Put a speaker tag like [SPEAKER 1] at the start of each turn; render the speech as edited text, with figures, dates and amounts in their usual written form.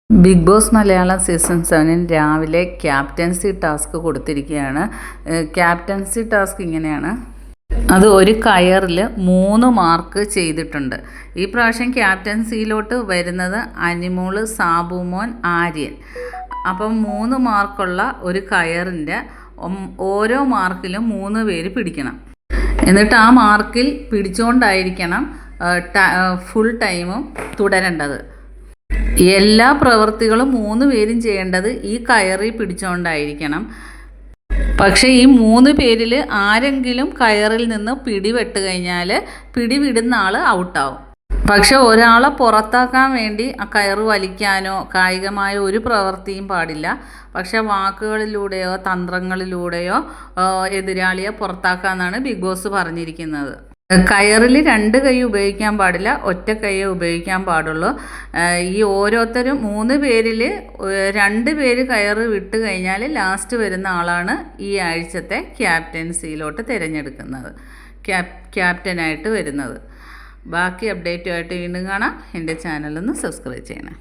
[SPEAKER 1] Big boss Malayalam season 7 രാവിലെ captaincy task കൊടുത്തിരിക്കുകയാണ്. Captaincy task ഇങ്ങനെയാണ്. അത് ഒരു കയറിൽ 3 മാർക്ക് ചെയ്തിട്ടുണ്ട്. ഈ പ്രാവശ്യം ക്യാപ്റ്റൻസിയിലോട്ട് വരുന്നത് അനിമോള്, സാബുമോൻ, ആര്യൻ. അപ്പം 3 മാർക്കുള്ള ഒരു കയറിൻ്റെ ഓരോ മാർക്കിലും 3 പേര് പിടിക്കണം. എന്നിട്ട് ആ മാർക്കിൽ പിടിച്ചുകൊണ്ടായിരിക്കണം ഫുൾ ടൈമും തുടരേണ്ടത്. എല്ലാ പ്രവൃത്തികളും 3 പേരും ചെയ്യേണ്ടത് ഈ കയറി പിടിച്ചുകൊണ്ടായിരിക്കണം. പക്ഷേ ഈ 3 പേരിൽ ആരെങ്കിലും കയറിൽ നിന്ന് പിടിവിട്ട് കഴിഞ്ഞാൽ പിടിവിടുന്ന ആൾ ഔട്ടാവും. പക്ഷെ ഒരാളെ പുറത്താക്കാൻ വേണ്ടി ആ കയറ് വലിക്കാനോ കായികമായ ഒരു പ്രവൃത്തിയും പാടില്ല. പക്ഷെ വാക്കുകളിലൂടെയോ തന്ത്രങ്ങളിലൂടെയോ എതിരാളിയെ പുറത്താക്കാമെന്നാണ് ബിഗ് ബോസ് പറഞ്ഞിരിക്കുന്നത്. കയറിൽ 2 കൈ ഉപയോഗിക്കാൻ പാടില്ല, ഒറ്റ കൈയെ ഉപയോഗിക്കാൻ പാടുള്ളൂ. ഈ ഓരോരുത്തരും 3 പേരിൽ 2 പേര് കയറ് വിട്ട് കഴിഞ്ഞാൽ ലാസ്റ്റ് വരുന്ന ആളാണ് ഈ ആഴ്ചത്തെ ക്യാപ്റ്റൻസിയിലോട്ട് തിരഞ്ഞെടുക്കുന്നത്, ക്യാപ്റ്റനായിട്ട് വരുന്നത്. ബാക്കി അപ്ഡേറ്റുമായിട്ട് വീണ്ടും കാണാം. എൻ്റെ ചാനലൊന്ന് സബ്സ്ക്രൈബ് ചെയ്യണം.